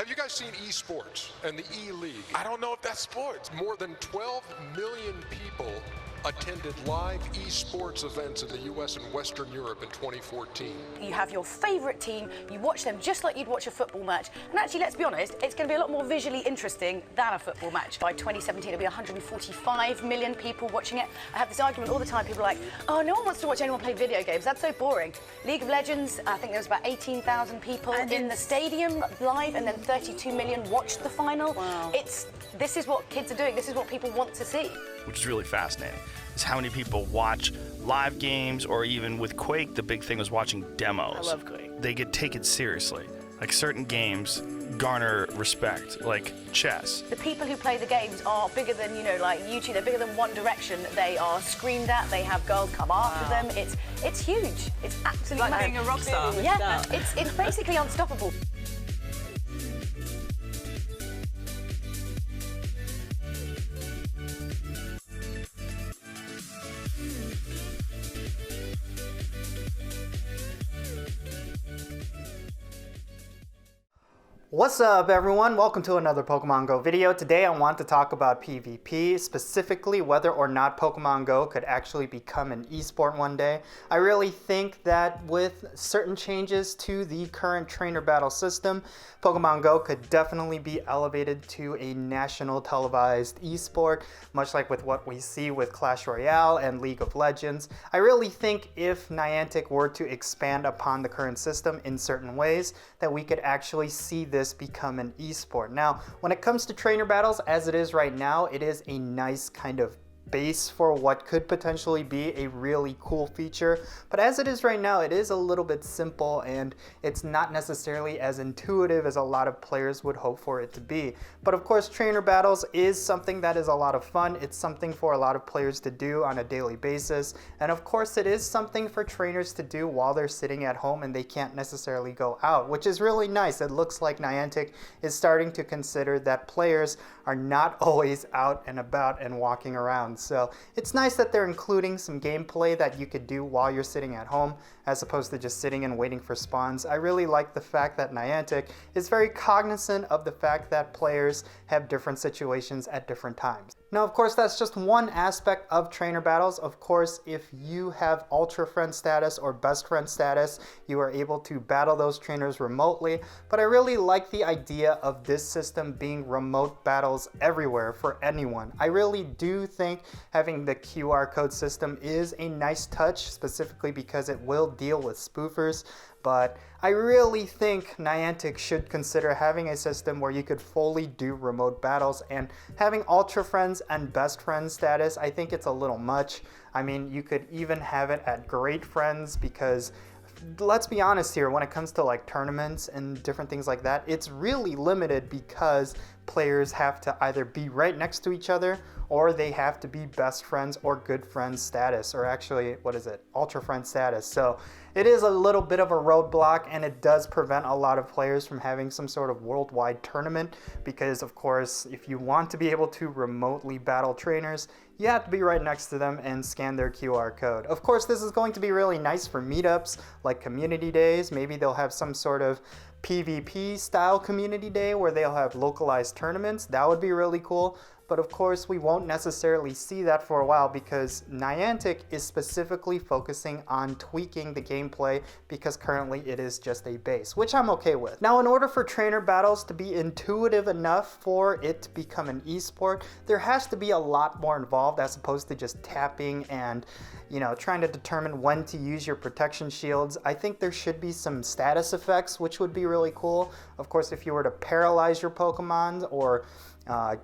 Have you guys seen eSports and the E-League? I don't know if that's sports. More than 12 million people attended live eSports events in the US and Western Europe in 2014. You have your favourite team, you watch them just like you'd watch a football match, and actually, let's be honest, it's going to be a lot more visually interesting than a football match. By 2017, it'll be 145 million people watching it. I have this argument all the time, people are like, oh, no one wants to watch anyone play video games, that's so boring. League of Legends, I think there was about 18,000 people in the stadium live, and then 32 million watched the final. Wow. This is what kids are doing, this is what people want to see. Which is really fascinating, is how many people watch live games, or even with Quake, the big thing was watching demos. I love Quake. They get taken seriously. Like, certain games garner respect, like chess. The people who play the games are bigger than, like YouTube, they're bigger than One Direction. They are screamed at, they have girls come after them. It's huge. It's absolutely like being a rock star. Yeah, it's basically unstoppable. What's up, everyone? Welcome to another Pokemon Go video. Today I want to talk about PvP, specifically whether or not Pokemon Go could actually become an esport one day. I really think that with certain changes to the current trainer battle system, Pokemon Go could definitely be elevated to a national televised esport, much like with what we see with Clash Royale and League of Legends. I really think if Niantic were to expand upon the current system in certain ways, that we could actually see this become an esport. Now, when it comes to trainer battles, as it is right now, it is a nice kind of base for what could potentially be a really cool feature, but as it is right now, it is a little bit simple and it's not necessarily as intuitive as a lot of players would hope for it to be. But of course, trainer battles is something that is a lot of fun. It's something for a lot of players to do on a daily basis, and of course it is something for trainers to do while they're sitting at home and they can't necessarily go out, which is really nice. It looks like Niantic is starting to consider that players are not always out and about and walking around. So it's nice that they're including some gameplay that you could do while you're sitting at home, as opposed to just sitting and waiting for spawns. I really like the fact that Niantic is very cognizant of the fact that players have different situations at different times. Now, of course, that's just one aspect of trainer battles. Of course, if you have Ultra Friend status or Best Friend status, you are able to battle those trainers remotely. But I really like the idea of this system being remote battles everywhere for anyone. I really do think having the QR code system is a nice touch, specifically because it will deal with spoofers. But I really think Niantic should consider having a system where you could fully do remote battles, and having Ultra Friends and Best Friends status, I think it's a little much. I mean, you could even have it at Great Friends, because let's be honest here, when it comes to like tournaments and different things like that, it's really limited because players have to either be right next to each other or they have to be best friends or good friends status, or actually, what is it, ultra friend status. So it is a little bit of a roadblock, and it does prevent a lot of players from having some sort of worldwide tournament, because of course, if you want to be able to remotely battle trainers, you have to be right next to them and scan their QR code. Of course, this is going to be really nice for meetups like community days. Maybe they'll have some sort of PvP style community day where they'll have localized tournaments. That would be really cool. But of course, we won't necessarily see that for a while, because Niantic is specifically focusing on tweaking the gameplay, because currently it is just a base, which I'm okay with. Now, in order for trainer battles to be intuitive enough for it to become an esport, there has to be a lot more involved as opposed to just tapping and, trying to determine when to use your protection shields. I think there should be some status effects, which would be really cool. Of course, if you were to paralyze your Pokemon or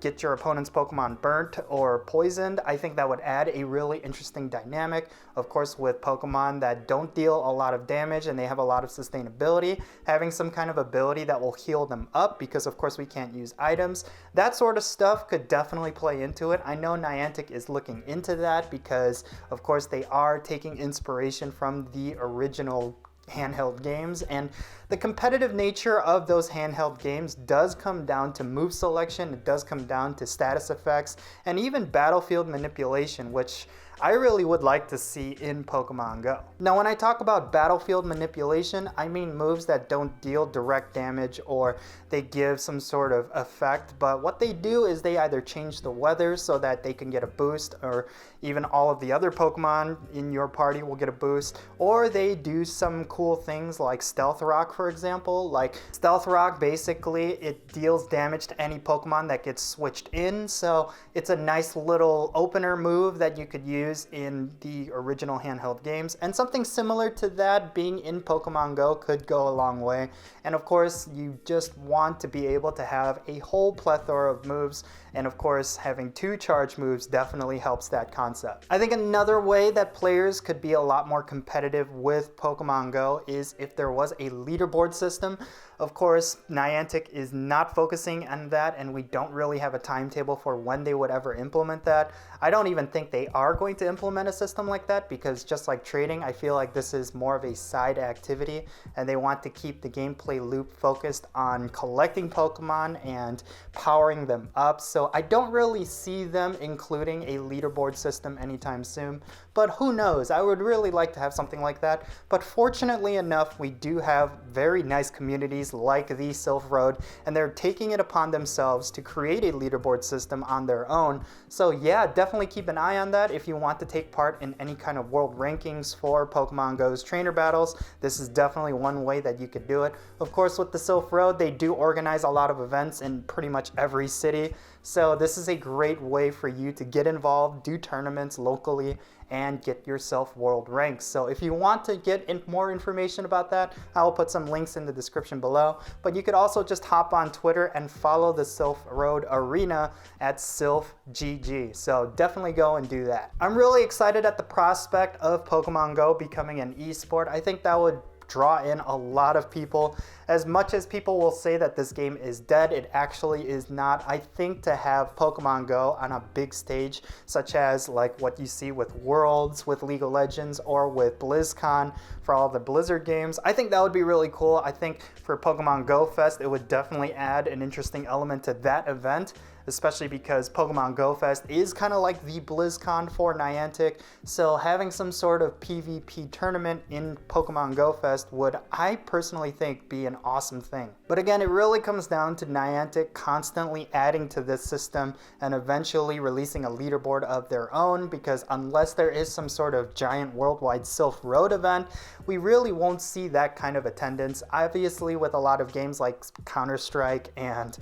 get your opponent's Pokemon burnt or poisoned, I think that would add a really interesting dynamic. Of course, with Pokemon that don't deal a lot of damage and they have a lot of sustainability, having some kind of ability that will heal them up, because of course we can't use items, that sort of stuff could definitely play into it. I know Niantic is looking into that because of course they are taking inspiration from the original handheld games, and the competitive nature of those handheld games does come down to move selection, it does come down to status effects, and even battlefield manipulation, which I really would like to see in Pokemon Go. Now, when I talk about battlefield manipulation, I mean moves that don't deal direct damage or they give some sort of effect, but what they do is they either change the weather so that they can get a boost, or even all of the other Pokemon in your party will get a boost, or they do some cool things like Stealth Rock, for example. Like Stealth Rock, basically it deals damage to any Pokemon that gets switched in, so it's a nice little opener move that you could use in the original handheld games, and something similar to that being in Pokemon Go could go a long way. And of course, you just want to be able to have a whole plethora of moves, and of course having 2 charge moves definitely helps that concept. I think another way that players could be a lot more competitive with Pokemon Go is if there was a leaderboard system. Of course, Niantic is not focusing on that, and we don't really have a timetable for when they would ever implement that. I don't even think they are going to implement a system like that, because just like trading, I feel like this is more of a side activity, and they want to keep the gameplay loop focused on collecting Pokemon and powering them up. So I don't really see them including a leaderboard system anytime soon, but who knows? I would really like to have something like that. But fortunately enough, we do have very nice communities like the Silph Road, and they're taking it upon themselves to create a leaderboard system on their own. So yeah, definitely keep an eye on that if you want to take part in any kind of world rankings for Pokemon Go's trainer battles. This is definitely one way that you could do it. Of course, with the Silph Road, they do organize a lot of events in pretty much every city. So this is a great way for you to get involved, do tournaments locally, and get yourself world ranks. So if you want to get more information about that, I will put some links in the description below. But you could also just hop on Twitter and follow the Silph Road Arena at SilphGG. So definitely go and do that. I'm really excited at the prospect of Pokemon Go becoming an esport. I think that would draw in a lot of people. As much as people will say that this game is dead, it actually is not. I think to have Pokemon Go on a big stage, such as like what you see with Worlds, with League of Legends, or with BlizzCon for all the Blizzard games, I think that would be really cool. I think for Pokemon Go Fest, it would definitely add an interesting element to that event, especially because Pokemon Go Fest is kind of like the BlizzCon for Niantic. So having some sort of PvP tournament in Pokemon Go Fest would, I personally think, be an awesome thing. But again, it really comes down to Niantic constantly adding to this system and eventually releasing a leaderboard of their own, because unless there is some sort of giant worldwide Silph Road event, we really won't see that kind of attendance. Obviously, with a lot of games like Counter-Strike and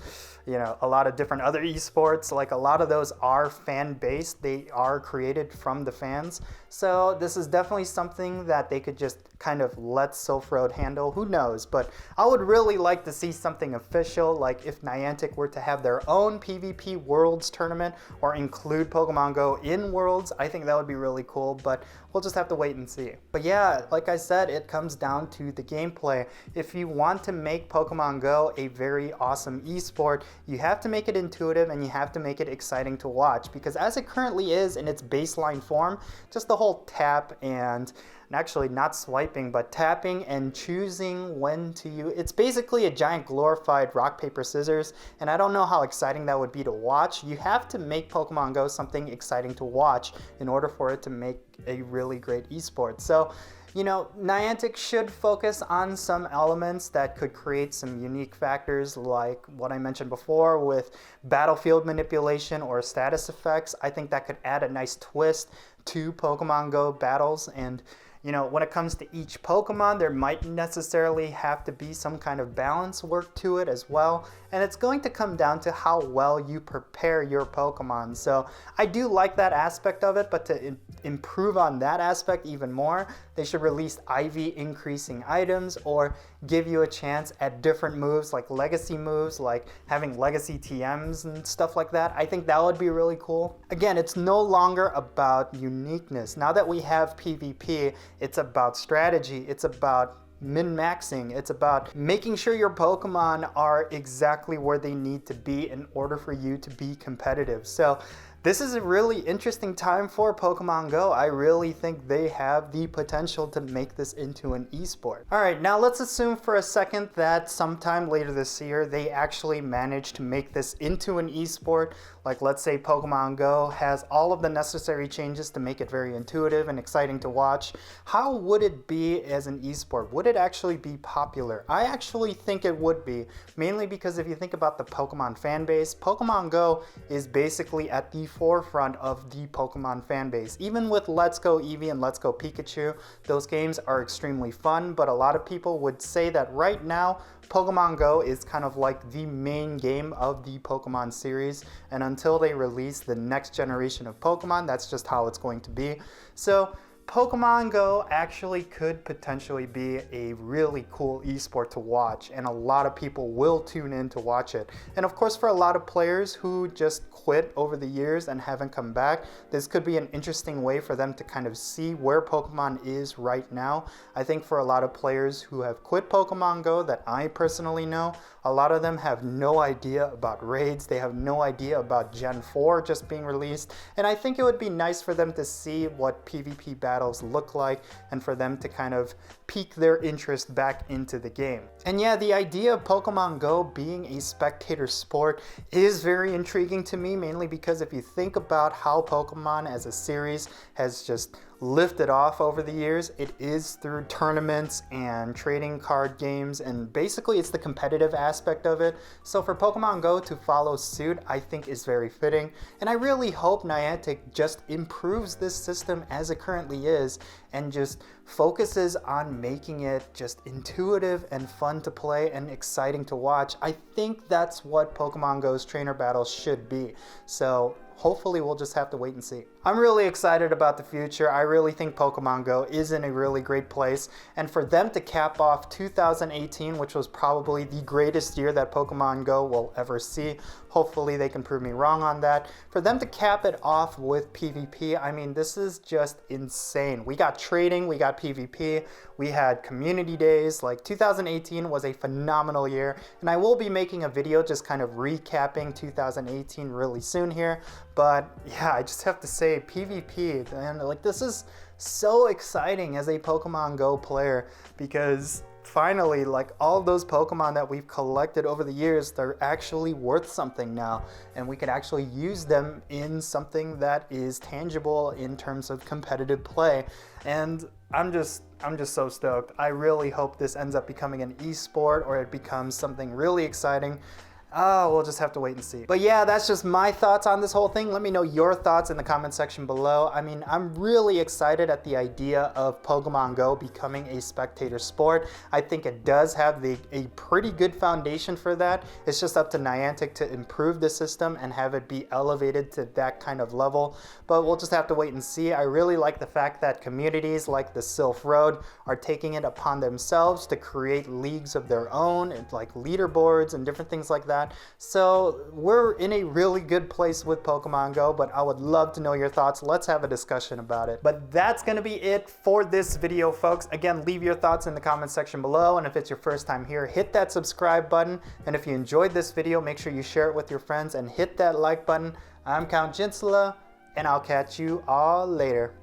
a lot of different other esports, like a lot of those are fan-based. They are created from the fans. So this is definitely something that they could just kind of let Silph Road handle. Who knows? But I would really like to see something official, like if Niantic were to have their own PvP Worlds tournament or include Pokemon Go in Worlds. I think that would be really cool, but we'll just have to wait and see. But yeah, like I said, it comes down to the gameplay. If you want to make Pokemon Go a very awesome esport, you have to make it intuitive and you have to make it exciting to watch, because as it currently is in its baseline form, just the whole tap and actually not swiping, but tapping and choosing when to use. It's basically a giant glorified rock, paper, scissors, and I don't know how exciting that would be to watch. You have to make Pokemon Go something exciting to watch in order for it to make a really great esport. So, Niantic should focus on some elements that could create some unique factors, like what I mentioned before with battlefield manipulation or status effects. I think that could add a nice twist to Pokemon Go battles. And when it comes to each Pokemon, there might necessarily have to be some kind of balance work to it as well. And it's going to come down to how well you prepare your Pokemon. So I do like that aspect of it, but to improve on that aspect even more, they should release IV increasing items or give you a chance at different moves, like legacy moves, like having legacy TMs and stuff like that. I think that would be really cool. Again, it's no longer about uniqueness. Now that we have PvP, it's about strategy. It's about min-maxing. It's about making sure your Pokemon are exactly where they need to be in order for you to be competitive. So this is a really interesting time for Pokemon Go. I really think they have the potential to make this into an esport. All right, now let's assume for a second that sometime later this year, they actually manage to make this into an esport. Like, let's say Pokemon Go has all of the necessary changes to make it very intuitive and exciting to watch. How would it be as an esport? Would it actually be popular? I actually think it would be, mainly because if you think about the Pokemon fan base, Pokemon Go is basically at the forefront of the Pokemon fan base. Even with Let's Go Eevee and Let's Go Pikachu, those games are extremely fun, but a lot of people would say that right now, Pokemon Go is kind of like the main game of the Pokemon series, and until they release the next generation of Pokemon, that's just how it's going to be. So Pokemon Go actually could potentially be a really cool esport to watch, and a lot of people will tune in to watch it. And of course, for a lot of players who just quit over the years and haven't come back, this could be an interesting way for them to kind of see where Pokemon is right now. I think for a lot of players who have quit Pokemon Go that I personally know, a lot of them have no idea about raids. They have no idea about Gen 4 just being released. And I think it would be nice for them to see what PvP battles look like and for them to kind of pique their interest back into the game. And yeah, the idea of Pokemon Go being a spectator sport is very intriguing to me, mainly because if you think about how Pokemon as a series has just lifted off over the years, it is through tournaments and trading card games, and basically it's the competitive aspect of it. So for Pokemon Go to follow suit, I think is very fitting, and I really hope Niantic just improves this system as it currently is and just focuses on making it just intuitive and fun to play and exciting to watch. I think that's what Pokemon Go's trainer battles should be. So hopefully we'll just have to wait and see. I'm really excited about the future. I really think Pokemon Go is in a really great place, and for them to cap off 2018, which was probably the greatest year that Pokemon Go will ever see, hopefully they can prove me wrong on that. For them to cap it off with PvP, I mean, this is just insane. We got trading, we got PvP, we had community days. Like 2018 was a phenomenal year, and I will be making a video just kind of recapping 2018 really soon here. But yeah, I just have to say PvP, and like this is so exciting as a Pokemon Go player, because finally, like all those Pokemon that we've collected over the years, they're actually worth something now, and we can actually use them in something that is tangible in terms of competitive play. And I'm just so stoked. I really hope this ends up becoming an esport, or it becomes something really exciting. We'll just have to wait and see. But yeah, that's just my thoughts on this whole thing. Let me know your thoughts in the comment section below. I mean, I'm really excited at the idea of Pokemon Go becoming a spectator sport. I think it does have a pretty good foundation for that. It's just up to Niantic to improve the system and have it be elevated to that kind of level. But we'll just have to wait and see. I really like the fact that communities like the Silph Road are taking it upon themselves to create leagues of their own, and like leaderboards and different things like that. So we're in a really good place with Pokemon Go, but I would love to know your thoughts. Let's have a discussion about it. But that's gonna be it for this video, folks. Again, leave your thoughts in the comment section below, and if it's your first time here, hit that subscribe button. And if you enjoyed this video, make sure you share it with your friends and hit that like button. I'm Count Jinsela, and I'll catch you all later.